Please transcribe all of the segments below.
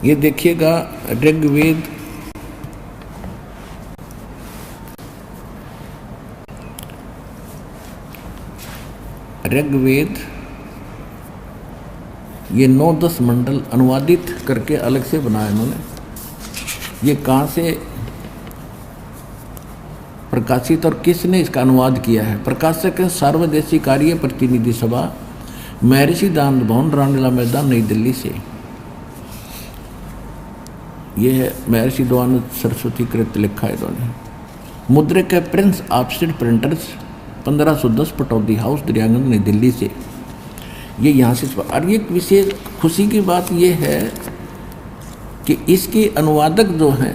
ये देखिएगा ऋग्वेद ये 9-10 मंडल अनुवादित करके अलग से बनाया इन्होंने। ये कहाँ से प्रकाशित और किसने इसका अनुवाद किया है? प्रकाशक है सार्वदेशिक कार्य प्रतिनिधि सभा, महर्षि दानंद भवन, रामलीला मैदान, नई दिल्ली से। ये है महर्षि दयानंद सरस्वती कृत लिखा है इन्होंने। मुद्रक है Prince offset printers, 1510 Pataudi house, Daryaganj, नई दिल्ली से। ये यहाँ से। और ये विशेष खुशी की बात ये है कि इसके अनुवादक जो हैं,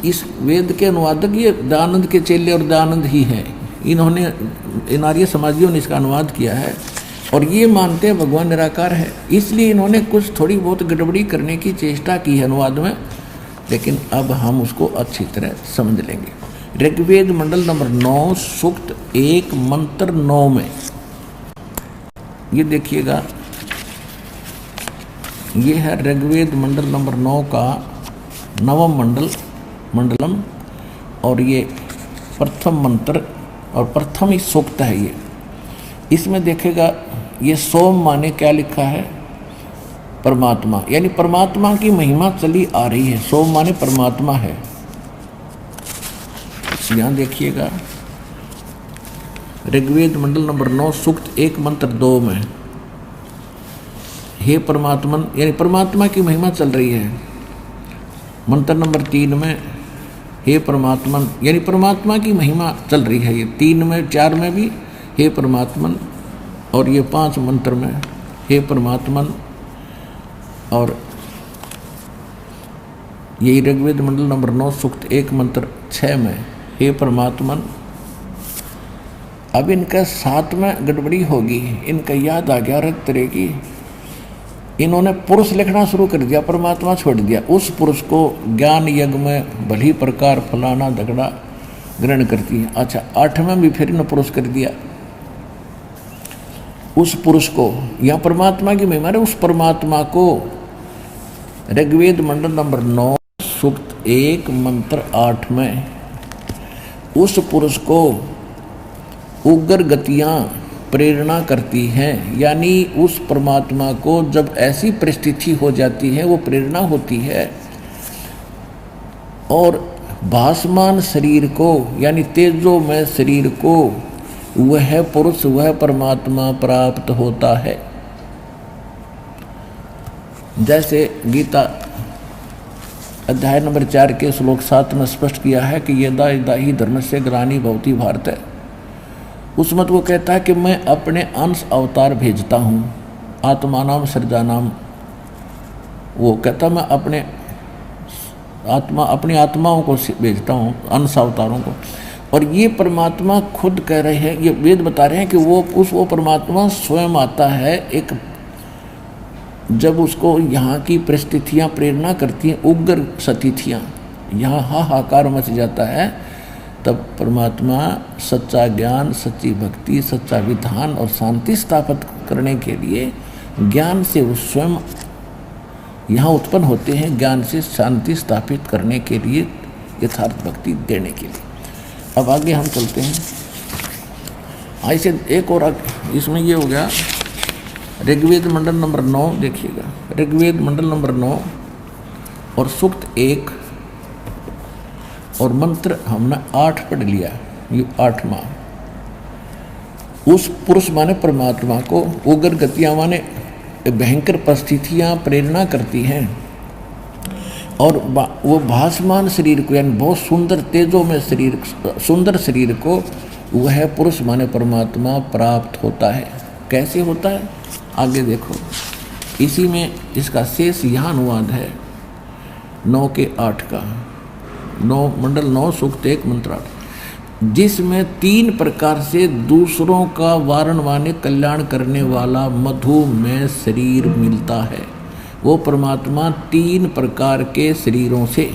इस वेद के अनुवादक ये दयानंद के चेले और दयानंद ही हैं। इन्होंने, इन आर्य समाजियों ने इसका अनुवाद किया है और ये मानते हैं भगवान निराकार है, इसलिए इन्होंने कुछ थोड़ी बहुत गड़बड़ी करने की चेष्टा की है अनुवाद में, लेकिन अब हम उसको अच्छी तरह समझ लेंगे। ऋग्वेद मंडल नंबर 9 सूक्त 1 मंत्र 9 में ये देखिएगा, ये है ऋग्वेद मंडल नंबर 9 का 9वां मंडलम, और ये प्रथम मंत्र और प्रथम ही सूक्त है। ये इसमें देखेगा, ये सोम माने क्या लिखा है? परमात्मा, यानी परमात्मा की महिमा चली आ रही है। सोम माने परमात्मा है। यहाँ देखिएगा ऋग्वेद मंडल नंबर 9 सूक्त 1 मंत्र 2 में, हे परमात्मन, यानी परमात्मा की महिमा चल रही है। मंत्र नंबर 3 में, हे परमात्मन, यानी परमात्मा की महिमा चल रही है। ये 3 में 4 में भी हे परमात्मन, और ये 5 मंत्र में हे परमात्मन। और यही ऋग्वेद मंडल नंबर 9 सूक्त 1 मंत्र 6 में हे परमात्मन। अब इनका 7 में गड़बड़ी होगी, इनका याद आ गया रख तरह की, इन्होंने पुरुष लिखना शुरू कर दिया, परमात्मा छोड़ दिया। उस पुरुष को ज्ञान यज्ञ में भली प्रकार फलाना दगड़ा ग्रहण करती है। अच्छा, 8 में भी फिर इन्होंने पुरुष कर दिया। उस पुरुष को, यहाँ परमात्मा की महिमा है, उस परमात्मा को ऋग्वेद मंडल नंबर 9 सूक्त 1 मंत्र 8 में, उस पुरुष को उग्र गतियाँ प्रेरणा करती हैं, यानी उस परमात्मा को जब ऐसी परिस्थिति हो जाती है, वो प्रेरणा होती है, और भासमान शरीर को, यानी तेजोमय शरीर को वह पुरुष, वह परमात्मा प्राप्त होता है। जैसे गीता अध्याय नंबर 4 के श्लोक 7 में स्पष्ट किया है कि यदा यदा ही धर्म से ग्लानि भवति भारत, उस मत वो कहता है कि मैं अपने अंश अवतार भेजता हूँ, आत्मानाम सृजानाम। वो कहता मैं अपनी आत्माओं को भेजता हूँ, अंश अवतारों को। और ये परमात्मा खुद कह रहे हैं, ये वेद बता रहे हैं कि वो परमात्मा स्वयं आता है। एक जब उसको यहाँ की परिस्थितियाँ प्रेरणा करती हैं, उग्र स्थितियाँ, यहाँ हाहाकार मच जाता है, तब परमात्मा सच्चा ज्ञान, सच्ची भक्ति, सच्चा विधान और शांति स्थापित करने के लिए ज्ञान से वो स्वयं यहाँ उत्पन्न होते हैं, ज्ञान से शांति स्थापित करने के लिए, यथार्थ भक्ति देने के लिए। अब आगे हम चलते हैं। ऐसे एक और इसमें ये हो गया ऋग्वेद मंडल नंबर 9, देखिएगा ऋग्वेद मंडल नंबर 9 और सूक्त 1 और मंत्र हमने 8 पढ़ लिया। ये 8वां, उस पुरुष माने परमात्मा को उग्र गतियाँ माने भयंकर परिस्थितियाँ प्रेरणा करती हैं, और वो भासमान शरीर को, यानी बहुत सुंदर तेजों में शरीर, सुंदर शरीर को वह पुरुष माने परमात्मा प्राप्त होता है। कैसे होता है आगे देखो, इसी में इसका शेष यहाँ अनुवाद है 9 के 8 का, 9 मंडल 9 सूक्त 1 मंत्र 8, जिसमें 3 प्रकार से दूसरों का वारण माने कल्याण करने वाला मधुमेह शरीर मिलता है। वो परमात्मा 3 प्रकार के शरीरों से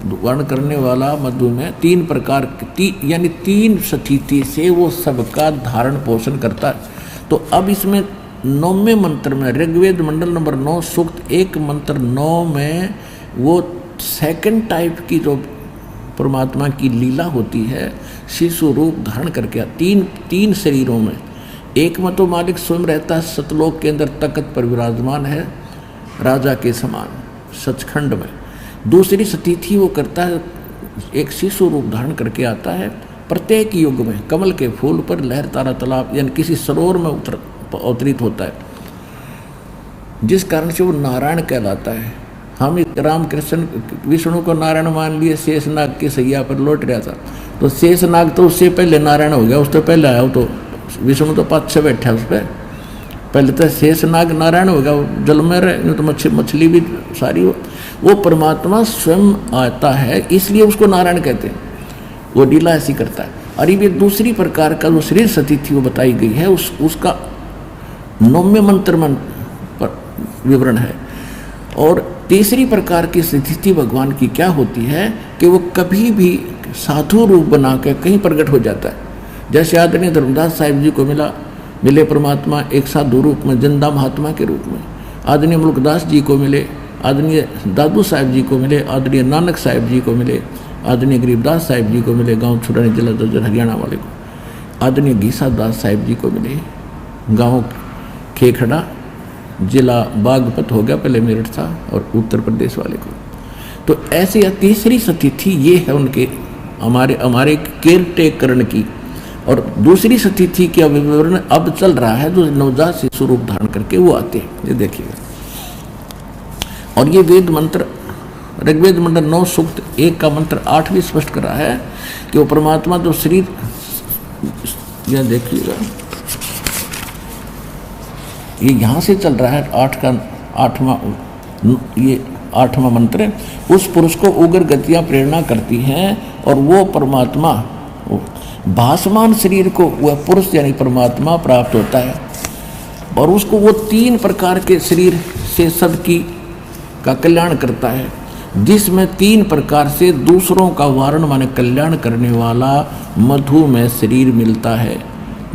वर्ण करने वाला मधुमेह 3 प्रकार यानी 3 स्थिति से वो सबका धारण पोषण करता है। तो अब इसमें 9वें मंत्र में, ऋग्वेद मंडल नंबर 9 सूक्त 1 मंत्र 9 में वो सेकंड टाइप की जो परमात्मा की लीला होती है, शिशु रूप धारण करके तीन शरीरों में, एक में तो मालिक स्वयं रहता है, सतलोक के अंदर तख्त पर विराजमान है राजा के समान सचखंड में। दूसरी स्थिति वो करता है, एक शिशु रूप धारण करके आता है प्रत्येक युग में, कमल के फूल पर, लहर तारा तालाब यानी किसी सरोवर में अवतरित होता है, जिस कारण से वो नारायण कहलाता है। हम रामकृष्ण विष्णु को नारायण मान लिए, शेषनाग के सैया पर लौट रहा था, तो शेषनाग तो उससे पहले नारायण हो गया, उससे पहले आया तो विष्णु तो पाछे बैठा उस पर, पहले तो शेषनाग नारायण हो गया, जल में रहे तो मछली भी सारी वो परमात्मा स्वयं आता है, इसलिए उसको नारायण कहते हैं। वो लीला ऐसी करता है। और ये दूसरी प्रकार का जो शरीर स्थिति वो बताई गई है, उसका 9वें मंत्र में विवरण है। और तीसरी प्रकार की स्थिति भगवान की क्या होती है कि वो कभी भी साधु रूप बना के कहीं प्रकट हो जाता है। जैसे आदरणीय धर्मदास साहिब जी को मिले परमात्मा एक साधु रूप में, जिंदा महात्मा के रूप में। आदरणीय मुल्कदास जी को मिले, आदरणीय दादू साहिब जी को मिले, आदरणीय नानक साहिब जी को मिले, आदरणीय गरीबदास साहिब जी को मिले, गांव छुड़ाने जिला दर्जन हरियाणा वाले को। आदरणीय घीसा दास साहिब जी को मिले, गांव खेखड़ा जिला बागपत हो गया, पहले मेरठ था, और उत्तर प्रदेश वाले को। तो ऐसे या तीसरी स्थिति ये है उनके हमारे केयर टेकरण की। और दूसरी स्थिति का विवरण अब चल रहा है, जो नवजात शिशु रूप धारण करके वो आते हैं, ये देखिएगा। और ये वेद मंत्र ऋग्वेद मंडल 9 सूक्त 1 का मंत्र 8 भी स्पष्ट कर रहा है कि वो परमात्मा जो शरीर, यह देखिएगा, ये यहाँ से चल रहा है 8वां मंत्र, उस पुरुष को उग्र गतियाँ प्रेरणा करती हैं, और वो परमात्मा भासमान शरीर को वह पुरुष यानी परमात्मा प्राप्त होता है। और उसको वो 3 प्रकार के शरीर से सबकी का कल्याण करता है, जिसमें 3 प्रकार से दूसरों का वारण माने कल्याण करने वाला मधुमय शरीर मिलता है।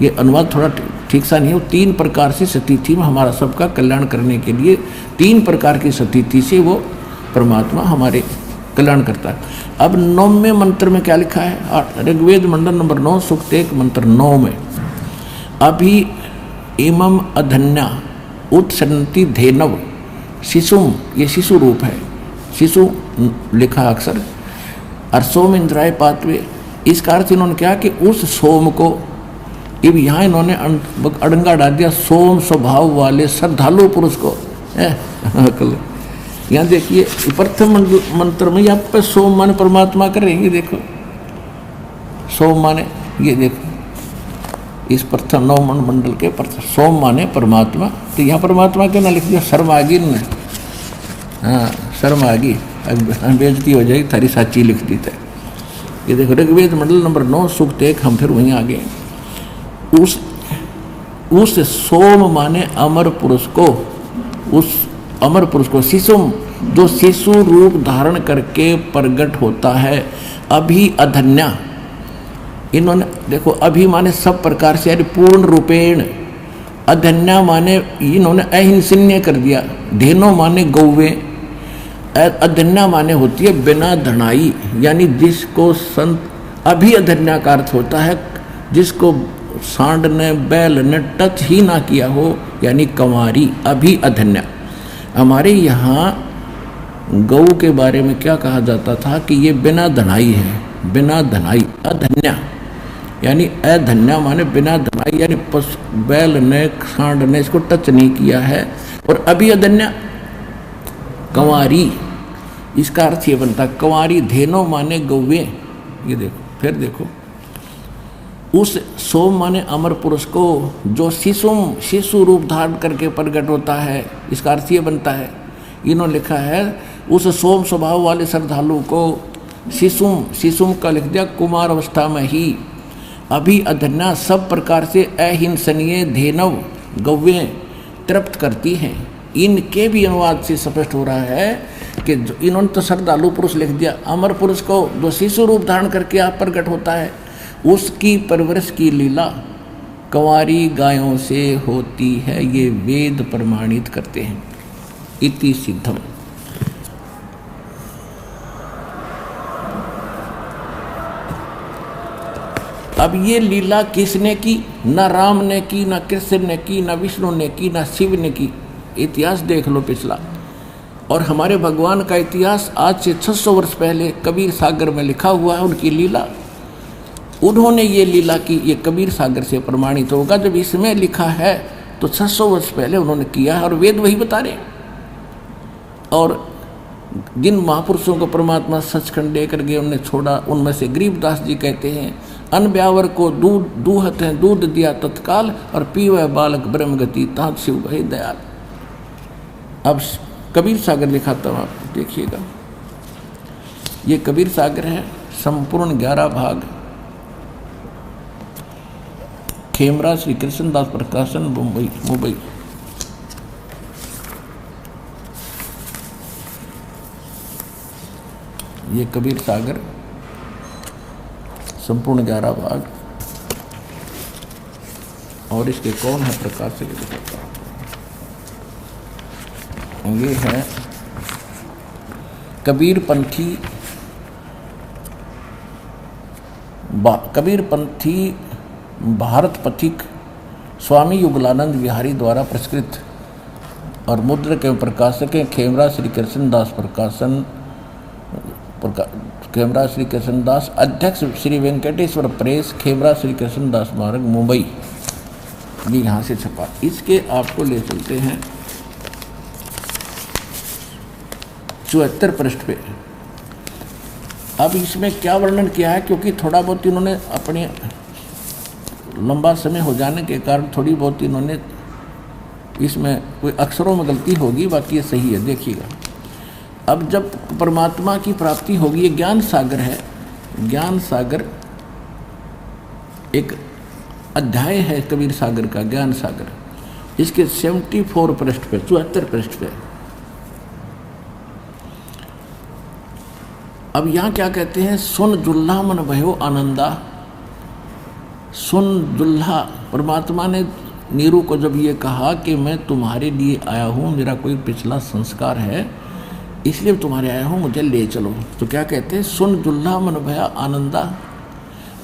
ये अनुवाद थोड़ा ठीक सा नहीं है। 3 प्रकार से स्थिति में हमारा सबका कल्याण करने के लिए 3 प्रकार की स्थिति से वो परमात्मा हमारे कल्याण करता है। अब 9वें मंत्र में क्या लिखा है? ऋग्वेद मंडल नंबर 9 सूक्त 1 मंत्र 9 में, अभी इमम अधन्या उत्सन्नति धेनव शिशुम, ये शिशु रूप है, शिशु लिखा अक्सर, और सोम इंद्राय पातवे। इसका अर्थ इन्होंने क्या कि उस सोम को, अब यहाँ इन्होंने अड़ंगा डाल दिया सोम स्वभाव वाले श्रद्धालु पुरुष को। यहाँ देखिए प्रथम मंत्र में यहाँ पे सोम माने परमात्मा कर रहे हैं, देखो सोम माने, ये देखो इस प्रथम 9 मंडल के प्रथम सोम माने परमात्मा। तो यहाँ परमात्मा क्यों ना लिख दिया? शर्मागी ने, हाँ शर्मागी, बेइज्जती हो जाएगी, थारी साची लिख दी थे। ये देखो ऋग्वेद मंडल नंबर 9 सूक्त 1, हम फिर वहीं आ गए। उस सोम माने अमर पुरुष को, उस अमर पुरुष को शिशुम, जो शिशु रूप धारण करके प्रकट होता है, अभी अधन्या। इन्होंने देखो अभी माने सब प्रकार से, यानी पूर्ण रूपेण, अधन्या माने इन्होंने अहिंसन्य कर दिया, धेनो माने गौवे, अधन्या माने होती है बिना धनाई, यानी जिसको संत, अभी अधन्या का अर्थ होता है जिसको सांड ने बैल ने टच ही ना किया हो, यानी कंवारी, अभी अधन्या। हमारे यहाँ गौ के बारे में क्या कहा जाता था कि ये बिना धनाई है, बिना धनाई, अधन्या यानी अधन्या माने बिना धनाई, यानी बैल ने सांड ने इसको टच नहीं किया है। और अभी अधन्या कंवारी, इसका अर्थ ये बनता है कंवारी, धेनो माने गौवे। ये देखो फिर देखो, उस सोम माने अमर पुरुष को जो शिशुम, शिशु रूप धारण करके प्रकट होता है, इसका अर्थ ये बनता है, इन्होंने लिखा है उस सोम स्वभाव वाले श्रद्धालु को शिशुम, शिशुम का लिख दिया कुमार अवस्था में ही, अभी अधन्या सब प्रकार से अहिंसनीय धेनव गव्य तृप्त करती हैं। इनके भी अनुवाद से स्पष्ट हो रहा है कि इन्होंने तो श्रद्धालु पुरुष लिख दिया, अमर पुरुष को जो शिशु रूप धारण करके आप प्रकट होता है, उसकी परवरिश की लीला कंवारी गायों से होती है, ये वेद प्रमाणित करते हैं। इति सिद्धम। अब ये लीला किसने की? न राम ने की, न कृष्ण ने की, न विष्णु ने की, न शिव ने की। इतिहास देख लो पिछला। और हमारे भगवान का इतिहास आज से 600 वर्ष पहले कबीर सागर में लिखा हुआ है, उनकी लीला। उन्होंने ये लीला की, ये कबीर सागर से प्रमाणित होगा। जब इसमें लिखा है तो 600 वर्ष पहले उन्होंने किया है और वेद वही बता रहे हैं। और जिन महापुरुषों को परमात्मा सचखंड देकर के उन्हें छोड़ा, उनमें से गरीबदास जी कहते हैं, अन ब्यावर को दूध दूहत है, दूध दिया तत्काल, और पीवे बालक ब्रह्म गति, तात शिव भय दयाल। अब कबीर सागर लिखाता हूँ, आप देखिएगा। ये कबीर सागर है, संपूर्ण 11 भाग, खेमरा श्री कृष्णदास प्रकाशन, मुंबई। ये कबीर सागर संपूर्ण 11 भाग। और इसके कौन है प्रकाशक? ये है कबीरपंथी भारत पथिक स्वामी युगलानंद विहारी द्वारा प्रस्कृत और मुद्रक एवं प्रकाशक हैं खेमरा श्री कृष्णदास प्रकाशन, खेमरा श्री कृष्णदास, अध्यक्ष श्री वेंकटेश्वर प्रेस, खेमरा श्री कृष्णदास मार्ग, मुंबई। ये यहाँ से छपा। इसके आपको ले चलते हैं 74 पृष्ठ पे। अब इसमें क्या वर्णन किया है, क्योंकि थोड़ा बहुत इन्होंने अपने लंबा समय हो जाने के कारण थोड़ी बहुत इन्होंने इसमें कोई अक्षरों में गलती होगी, बाकी ये सही है, देखिएगा। अब जब परमात्मा की प्राप्ति होगी, ये ज्ञान सागर है। ज्ञान सागर एक अध्याय है कबीर सागर का, ज्ञान सागर। इसके 74 पृष्ठ पे, 74 पृष्ठ पे। अब यहाँ क्या कहते हैं, सुन जुल्हा मन भयो आनंदा। सुन जुल्हा, परमात्मा ने नीरू को जब ये कहा कि मैं तुम्हारे लिए आया हूँ, मेरा कोई पिछला संस्कार है, इसलिए तुम्हारे आया हूँ, मुझे ले चलो। तो क्या कहते हैं, सुन जुल्हा मन भया आनंदा,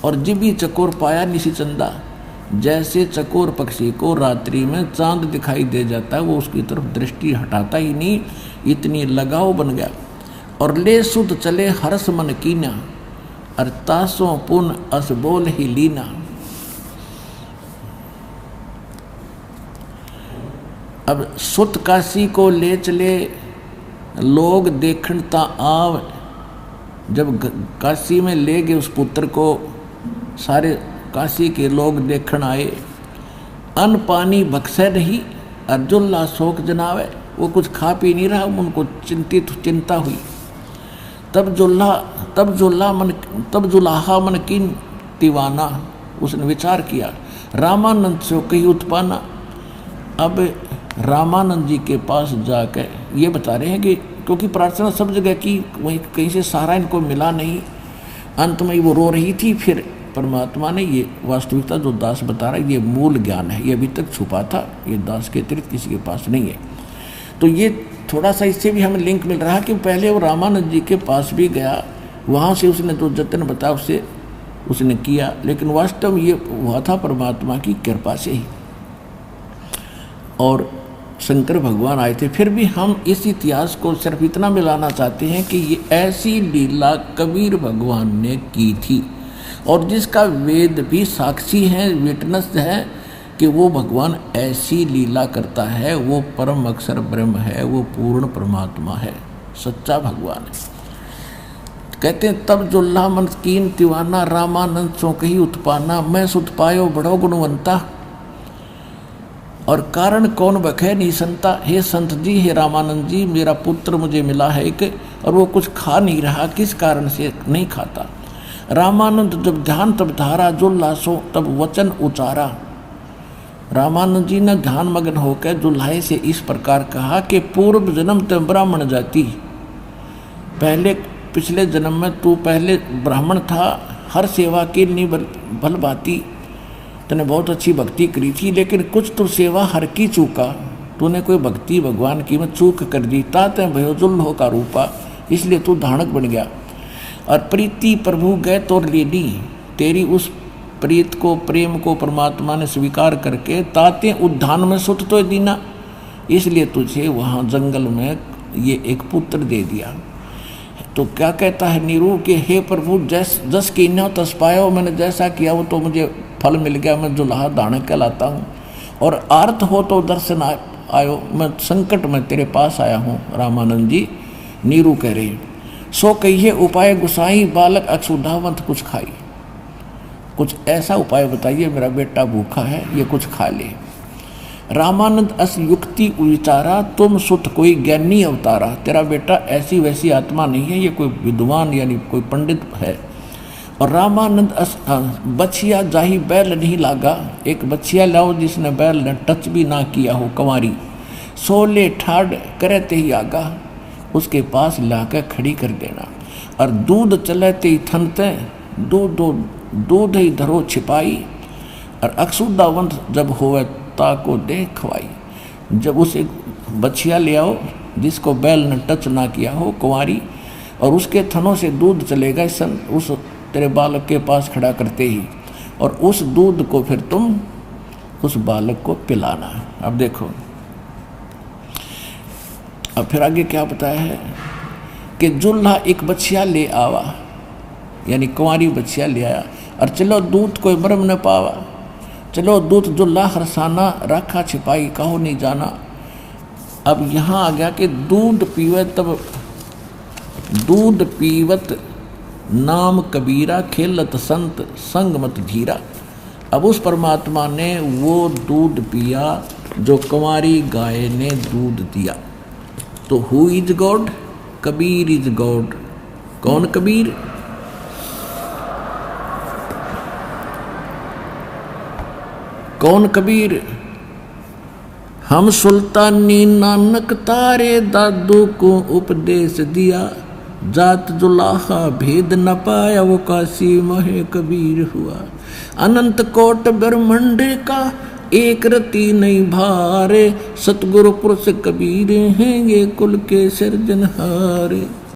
और जिबी चकोर पाया निशी चंदा। जैसे चकोर पक्षी को रात्रि में चांद दिखाई दे जाता है, वो उसकी तरफ दृष्टि हटाता ही नहीं, इतनी लगाव बन गया। और ले सुध चले हर्ष मन कीना, अरतासों पुन अस बोल ही लीना। अब सुत काशी को ले चले, लोग देखता आव। जब काशी में ले गए उस पुत्र को, सारे काशी के लोग देखण आए। अन्न पानी बख्शे नहीं, अर्जुल्ला शोक जनावे। वो कुछ खा पी नहीं रहा, उनको चिंता हुई। तब जुलाहा मन किन दीवाना, उसने विचार किया, रामानंद से कहीं उत्पाना। अब रामानंद जी के पास जाकर ये बता रहे हैं कि क्योंकि प्रार्थना सब जगह की, वहीं कहीं से सहारा इनको मिला नहीं, अंत में वो रो रही थी। फिर परमात्मा ने ये वास्तविकता जो दास बता रहा है, ये मूल ज्ञान है, ये अभी तक छुपा था, ये दास के अतिरिक्त किसी के पास नहीं है। तो ये थोड़ा सा इससे भी हमें लिंक मिल रहा है कि पहले वो रामानंद जी के पास भी गया, वहाँ से उसने जो जतन बताया उससे उसने किया, लेकिन वास्तव ये हुआ था परमात्मा की कृपा से ही। और शंकर भगवान आए थे। फिर भी हम इस इतिहास को सिर्फ इतना मिलाना चाहते हैं कि ये ऐसी लीला कबीर भगवान ने की थी, और जिसका वेद भी साक्षी है, विटनेस है कि वो भगवान ऐसी लीला करता है। वो परम अक्षर ब्रह्म है, वो पूर्ण परमात्मा है, सच्चा भगवान है। कहते हैं तब जुल्हा मन कीन दीवाना, रामानंद सो कही उत्पाना। मैं सुत पायो बड़ो गुणवंता, और कारण कौन बखे नहीं संता। हे संत जी, हे रामानंद जी, मेरा पुत्र मुझे मिला है एक, और वो कुछ खा नहीं रहा, किस कारण से नहीं खाता। रामानंद जब ध्यान तब धारा, जुल्हा सो तब वचन उचारा। रामानंद जी ने ध्यान मग्न होकर जुल्हाए से इस प्रकार कहा कि पूर्व जन्म तो ब्राह्मण जाति, पहले पिछले जन्म में तू पहले ब्राह्मण था, हर सेवा की नहीं भल बाती, तूने बहुत अच्छी भक्ति करी थी, लेकिन कुछ तो सेवा हर की चूका, तूने कोई भक्ति भगवान की में चूक कर दी। ताते भयो जुल्हो का रूपा, इसलिए तू धानक बन गया। और प्रीति प्रभु गए तो लेडी, तेरी उस प्रीत को, प्रेम को परमात्मा ने स्वीकार करके ताते उद्यान में सुत तो दीना, इसलिए तुझे वहाँ जंगल में ये एक पुत्र दे दिया। तो क्या कहता है नीरू कि हे प्रभु, जस कीन्या तस पायो, मैंने जैसा किया वो तो मुझे फल मिल गया, मैं जुल्हा दानक कहलाता हूँ। और आर्त हो तो दर्शन आयो, मैं संकट में तेरे पास आया हूँ। रामानंद जी नीरू कह रहे, सो कहिए उपाय गुसाई, बालक अक्षुधावंत कुछ खाई। कुछ ऐसा उपाय बताइए, मेरा बेटा भूखा है, ये कुछ खा ले। रामानंद अस युक्ति विचारा, तुम सुत कोई ज्ञानी अवतारा। तेरा बेटा ऐसी वैसी आत्मा नहीं है, ये कोई विद्वान यानी कोई पंडित है। और रामानंद अस बछिया जाही बैल नहीं लागा, एक बछिया लाओ जिसने बैल ने टच भी ना किया हो, कंवारी। सोले ठाड़ करते ही आगा, उसके पास लाकर खड़ी कर देना। और दूध चलते ही थनते, दूध ही धरो छिपाई। और अक्षुदावंत जब होवे को दे खवाई। जब उसे बछिया ले आओ जिसको बैल ने टच ना किया हो, कुंवारी, और उसके थनों से दूध चलेगा उस तेरे बालक के पास खड़ा करते ही, और उस दूध को फिर तुम उस बालक को पिलाना। अब देखो, अब फिर आगे क्या बताया है कि जुल्हा एक बछिया ले आवा, यानी कुंवारी बछिया ले आया। और चलो दूध कोई मरम न पावा, चलो दूध जुल्हा हरसाना, रखा छिपाई कहो नहीं जाना। अब यहाँ आ गया कि दूध पीवे तब, दूध पीवत नाम कबीरा, खेलत संत संग मत धीरा। अब उस परमात्मा ने वो दूध पिया जो कुंवारी गाय ने दूध दिया। तो who is God? Kabir is God. कौन कबीर? कौन कबीर? हम सुल्तानी नानक तारे दादू को उपदेश दिया, जात जुलाहा भेद न पाया वो काशी महे कबीर हुआ। अनंत कोट ब्रह्मंड का एक रति नहीं भारे, सतगुरु पुरुष कबीर हैं ये कुल के सिरजनहारे।